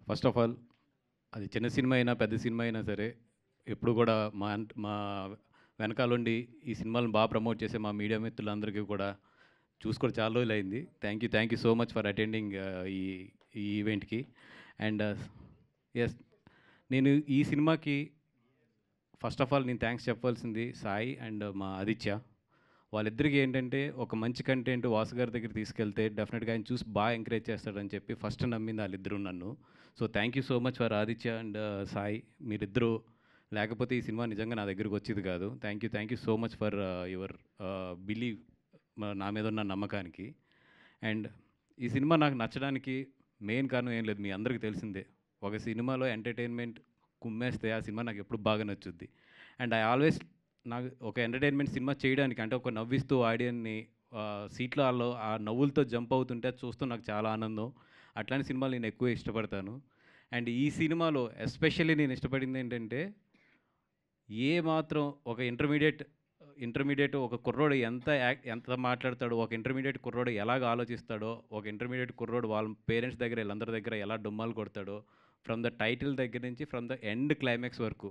First of all అది చిన్న cinema అయినా పెద్ద సినిమా అయినా సరే ఎప్పుడు కూడా మా వెనకాలండి ఈ సినిమాలను బాగా ప్రమోట్ చేసే మా మీడియా మిత్రులందరికీ కూడా చూసుకొని చాలా రోజులు అయింది. Thank you so much for attending ఈ ఈ ఈవెంట్కి. అండ్ ఎస్, నేను ఈ సినిమాకి ఫస్ట్ ఆఫ్ ఆల్ నేను థ్యాంక్స్ చెప్పాల్సింది సాయి అండ్ మా ఆదిత్య. వాళ్ళిద్దరికి ఏంటంటే ఒక మంచి కంటెంట్ వాసు గారి దగ్గర తీసుకెళ్తే డెఫినెట్గా ఆయన చూసి బాగా ఎంకరేజ్ చేస్తాడని చెప్పి ఫస్ట్ నమ్మింది వాళ్ళిద్దరూ నన్ను. So thank you so much for Aditya and Sai. మీరిద్దరూ లేకపోతే ఈ సినిమా నిజంగా నా దగ్గరకు వచ్చేది కాదు. Thank you so much for your believe, నా మీద ఉన్న నమ్మకానికి. అండ్ ఈ సినిమా నాకు నచ్చడానికి మెయిన్ కారణం ఏం లేదు, మీ అందరికీ తెలిసిందే. ఒక సినిమాలో ఎంటర్టైన్మెంట్ కుమ్మేస్తే ఆ సినిమా నాకు ఎప్పుడు బాగా నచ్చుద్ది. అండ్ ఐ ఆల్వేస్ నాకు ఒక ఎంటర్టైన్మెంట్ సినిమా చేయడానికి, అంటే ఒక నవ్విస్తూ ఆడియన్ని సీట్లలో ఆ నవ్వులతో జంప్ అవుతుంటే అది చూస్తూ నాకు చాలా ఆనందం. అట్లాంటి సినిమాలు నేను ఎక్కువ ఇష్టపడతాను. అండ్ ఈ సినిమాలో ఎస్పెషల్లీ నేను ఇష్టపడింది ఏంటంటే, ఏ మాత్రం ఒక ఇంటర్మీడియట్ ఒక కుర్రోడు ఎంత మాట్లాడతాడో, ఒక ఇంటర్మీడియట్ కుర్రోడు ఎలాగ ఆలోచిస్తాడో, ఒక ఇంటర్మీడియట్ కుర్రోడు వాళ్ళ పేరెంట్స్ దగ్గర వీళ్ళందరి దగ్గర ఎలా డుమ్మాలు కొడతాడో, ఫ్రమ్ ద టైటిల్ దగ్గర నుంచి ఫ్రమ్ ద ఎండ్ క్లైమాక్స్ వరకు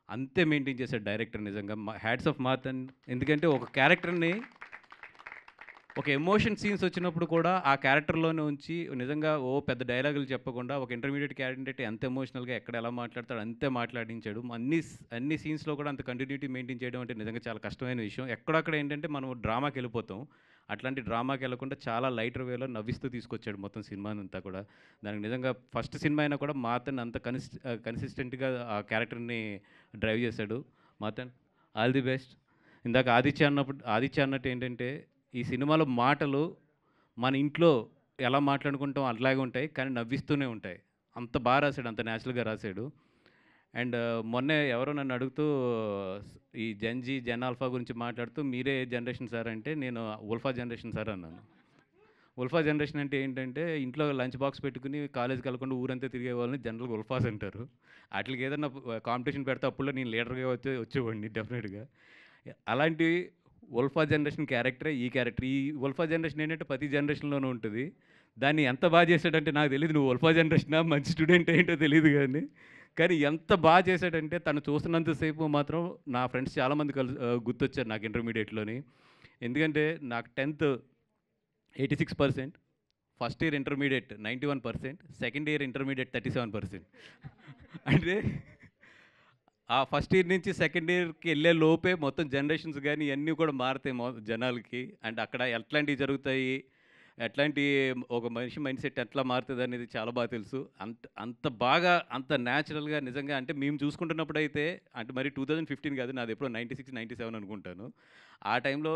అంతే మెయింటైన్ చేశాడు డైరెక్టర్. నిజంగా హ్యాట్స్ ఆఫ్ మాతన్. ఎందుకంటే ఒక క్యారెక్టర్ని, ఒక ఎమోషన్ సీన్స్ వచ్చినప్పుడు కూడా ఆ క్యారెక్టర్లోనే ఉంచి నిజంగా పెద్ద డైలాగులు చెప్పకుండా ఒక ఇంటర్మీడియట్ క్యాండిడేట్ ఎంత ఎమోషనల్గా ఎక్కడ ఎలా మాట్లాడతాడో అంతే మాట్లాడించాడు. అన్ని సీన్స్లో కూడా అంత కంటిన్యూటీ మెయింటైన్ చేయడం అంటే నిజంగా చాలా కష్టమైన విషయం. ఎక్కడక్కడ ఏంటంటే మనం డ్రామాకి వెళ్ళిపోతాం, అట్లాంటి డ్రామాకి వెళ్ళకుండా చాలా లైటర్ వేలో నవ్విస్తూ తీసుకొచ్చాడు మొత్తం సినిమానంతా కూడా. దానికి నిజంగా ఫస్ట్ సినిమా అయినా కూడా మాతన్ అంత కన్సిస్టెంట్గా ఆ క్యారెక్టర్ని డ్రైవ్ చేశాడు. Mathan, all the best. ఇందాక ఆదిత్య అన్నట్టు ఏంటంటే, ఈ సినిమాలో మాటలు మన ఇంట్లో ఎలా మాట్లాడుకుంటాం అట్లాగే ఉంటాయి, కానీ నవ్విస్తూనే ఉంటాయి. అంత బాగా రాశాడు, అంత న్యాచురల్గా రాశాడు. అండ్ మొన్నే ఎవరో నన్ను అడుగుతూ ఈ జెన్ ఆల్ఫా గురించి మాట్లాడుతూ మీరే ఏ జనరేషన్ సార్ అంటే, నేను ఉల్ఫా జనరేషన్ సార్ అన్నాను. ఉల్ఫా జనరేషన్ అంటే ఏంటంటే, ఇంట్లో లంచ్ బాక్స్ పెట్టుకుని కాలేజ్కి వెళ్ళకుండా ఊరంతా తిరిగే వాళ్ళని జనరల్గా ఉల్ఫాస్ అంటారు. వాటికి ఏదన్నా కాంపిటీషన్ పెడితే అప్పుడు నేను లీడర్గా వచ్చేవాడిని డెఫినెట్గా. అలాంటి ఉల్ఫా జనరేషన్ క్యారెక్టరే ఈ క్యారెక్టర్. ఈ ఉల్ఫా జనరేషన్ ఏంటంటే ప్రతి జనరేషన్లోనూ ఉంటుంది. దాన్ని ఎంత బాగా చేశాడంటే, నాకు తెలియదు నువ్వు ఉల్ఫా జనరేషనా మంచి స్టూడెంట్ ఏంటో తెలియదు కానీ ఎంత బాగా చేశాడంటే, తను చూస్తున్నంతసేపు మాత్రం నా ఫ్రెండ్స్ చాలామంది గుర్తొచ్చారు నాకు ఇంటర్మీడియట్లోని. ఎందుకంటే నాకు 10th 86%, first year intermediate 91%, second year intermediate 37%. అంటే ఆ ఫస్ట్ ఇయర్ నుంచి సెకండ్ ఇయర్కి వెళ్ళే లోపే మొత్తం జనరేషన్స్ కానీ ఇవన్నీ కూడా మారుతాయి జనాలకి. అండ్ అక్కడ ఎట్లాంటివి జరుగుతాయి, ఎట్లాంటి ఒక మనిషి మైండ్ సెట్ ఎట్లా మారుతుంది అనేది చాలా బాగా తెలుసు. అంత బాగా అంత న్యాచురల్గా నిజంగా. అంటే మేము చూసుకుంటున్నప్పుడు అయితే, అంటే మరి 2015 కాదు, నాది ఎప్పుడో 96, 97 అనుకుంటాను. ఆ టైంలో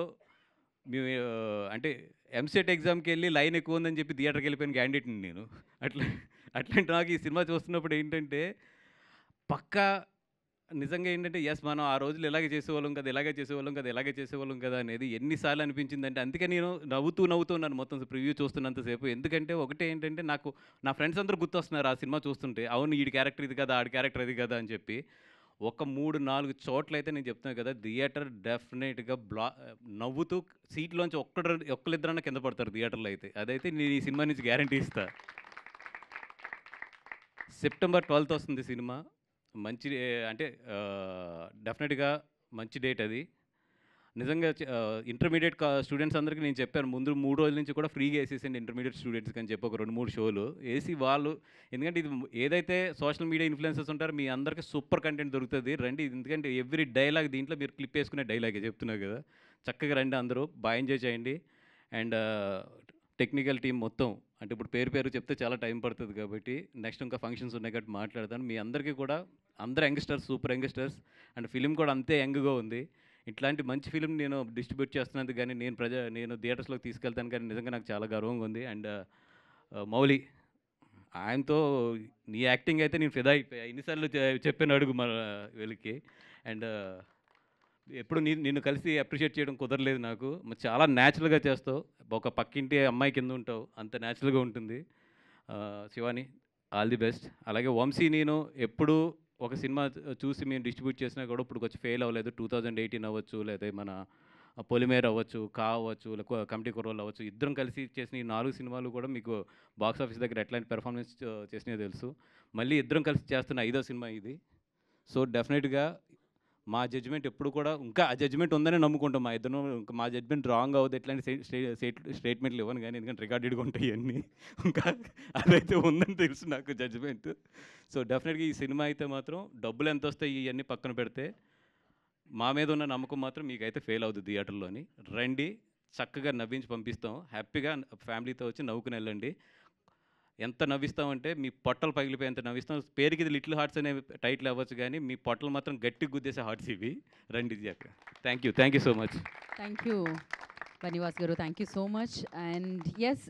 మేము అంటే ఎంసెట్ ఎగ్జామ్కి వెళ్ళి లైన్ ఎక్కువ ఉందని చెప్పి థియేటర్కి వెళ్ళిపోయిన క్యాండిడేట్ని నేను. అట్లా అట్లాంటి నాకు ఈ సినిమా చూస్తున్నప్పుడు ఏంటంటే, పక్కా నిజంగా ఏంటంటే, మనం ఆ రోజులు ఇలాగే చేసేవాళ్ళం కదా అనేది ఎన్నిసార్లు అనిపించిందంటే, అందుకే నేను నవ్వుతూ ఉన్నాను మొత్తం ప్రివ్యూ చూస్తున్నంతసేపు. ఎందుకంటే ఒకటే ఏంటంటే, నాకు నా ఫ్రెండ్స్ అందరూ గుర్తొస్తున్నారు ఆ సినిమా చూస్తుంటే. అవును, ఈడి క్యారెక్టర్ ఇది కదా, ఆడి క్యారెక్టర్ అది కదా అని చెప్పి. ఒక 3, 4 చోట్లయితే నేను చెప్తున్నాను కదా, థియేటర్ డెఫినెట్గా నవ్వుతూ సీట్లోంచి ఒక్కళ్ళిద్దరన్నా కింద పడతారు థియేటర్లో అయితే. అదైతే నేను ఈ సినిమా నుంచి గ్యారంటీ ఇస్తా. సెప్టెంబర్ 12th వస్తుంది సినిమా. మంచి అంటే డెఫినెట్గా మంచి డేట్ అది. నిజంగా ఇంటర్మీడియట్ స్టూడెంట్స్ అందరికీ నేను చెప్పాను ముందు 3 రోజుల నుంచి కూడా ఫ్రీగా వేసేసండి ఇంటర్మీడియట్ స్టూడెంట్స్కి అని చెప్పి ఒక 2-3 షోలు వేసి వాళ్ళు. ఎందుకంటే ఇది ఏదైతే సోషల్ మీడియా ఇన్ఫ్లుయెన్సర్స్ ఉంటారో మీ అందరికీ సూపర్ కంటెంట్ దొరుకుతుంది రండి. ఎందుకంటే ఎవ్రీ డైలాగ్ దీంట్లో మీరు క్లిప్ వేసుకునే డైలాగే చెప్తున్నారు కదా. చక్కగా రండి, అందరూ బాగా ఎంజాయ్ చేయండి. అండ్ టెక్నికల్ టీం మొత్తం, అంటే ఇప్పుడు పేరు చెప్తే చాలా టైం పడుతుంది కాబట్టి నెక్స్ట్ ఇంకా ఫంక్షన్స్ ఉన్నాయి కాబట్టి మాట్లాడతాను. మీ అందరికీ కూడా అందరు youngsters, super youngsters. And film కూడా అంతే యంగ్గా ఉంది. ఇట్లాంటి మంచి ఫిలిం నేను డిస్ట్రిబ్యూట్ చేస్తున్నందుకు కానీ, నేను థియేటర్స్లోకి తీసుకెళ్తాను కానీ నిజంగా నాకు చాలా గర్వంగా ఉంది. అండ్ మౌలి, ఆయనతో నీ యాక్టింగ్ అయితే నేను ఫిదా అయిపోయా. ఎన్నిసార్లు చెప్పాను అడుగు మన వీళ్ళకి. అండ్ ఎప్పుడు నిన్ను కలిసి అప్రిషియేట్ చేయడం కుదరలేదు నాకు. చాలా న్యాచురల్గా చేస్తావు, ఒక పక్కింటి అమ్మాయి కింద ఉంటావు, అంత న్యాచురల్గా ఉంటుంది. Shivani, all the best. అలాగే వంశీ, నేను ఎప్పుడు ఒక సినిమా చూసి మేము డిస్ట్రిబ్యూట్ చేసినా కూడా ఇప్పుడు కొంచెం ఫెయిల్ అవ్వలేదు. 2018 అవ్వచ్చు, లేదా మన పొలిమేర అవ్వచ్చు, కా అవ్వచ్చు, లేక కమిటీ కుర్రోళ్ళు అవ్వచ్చు, ఇద్దరం కలిసి చేసిన ఈ 4 సినిమాలు కూడా మీకు బాక్స్ ఆఫీస్ దగ్గర ఎట్లాంటి పెర్ఫార్మెన్స్ చేసినాయో తెలుసు. మళ్ళీ ఇద్దరం కలిసి చేస్తున్న 5వ సినిమా ఇది. సో డెఫినెట్‌గా మా జడ్జ్‌మెంట్ ఎప్పుడు కూడా ఇంకా ఆ జడ్జ్‌మెంట్ ఉందనే నమ్ముకుంటాం. మా ఇద్దరం ఇంకా మా జడ్జ్‌మెంట్ రాంగ్ అవ్వదు ఇట్లాంటి స్టేట్మెంట్లు ఇవ్వను గానీ, ఎందుకంటే రికార్డెడ్‌గా ఉంటాయి ఇయన్నీ. ఇంకా అదైతే ఉందని తెలుసు నాకు జడ్జ్‌మెంట్. సో డెఫినెట్‌గా ఈ సినిమా అయితే మాత్రం డబ్బులు ఎంతొస్తాయి ఇయన్నీ పక్కన పెడితే, మా మీద ఉన్న నమ్మకం మాత్రం మీకైతే ఫెయిల్ అవుద్ది థియేటర్‌లోని. రండి, చక్కగా నవ్వించి పంపిస్తాం. హ్యాపీగా ఫ్యామిలీతో వచ్చి నవ్వుకుని వెళ్ళండి. ఎంత నవ్విస్తామంటే మీ పొట్టలు పగిలిపోయేంత నవ్విస్తాం. పేరుకి ఇది 'లిటిల్ హార్ట్స్' అనే టైటిల్ అవ్వచ్చు గానీ, మీ పొట్టలు మాత్రం గట్టిగా గుద్దేసే హార్ట్స్ ఇవి. రండి అక్క. Thank you so much. Thank you Banivas గారు, thank you so much. And yes,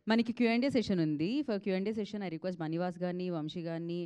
మనకి Q&A సెషన్ ఉంది. For Q&A session I request Banivas గారిని, వంశీ గారిని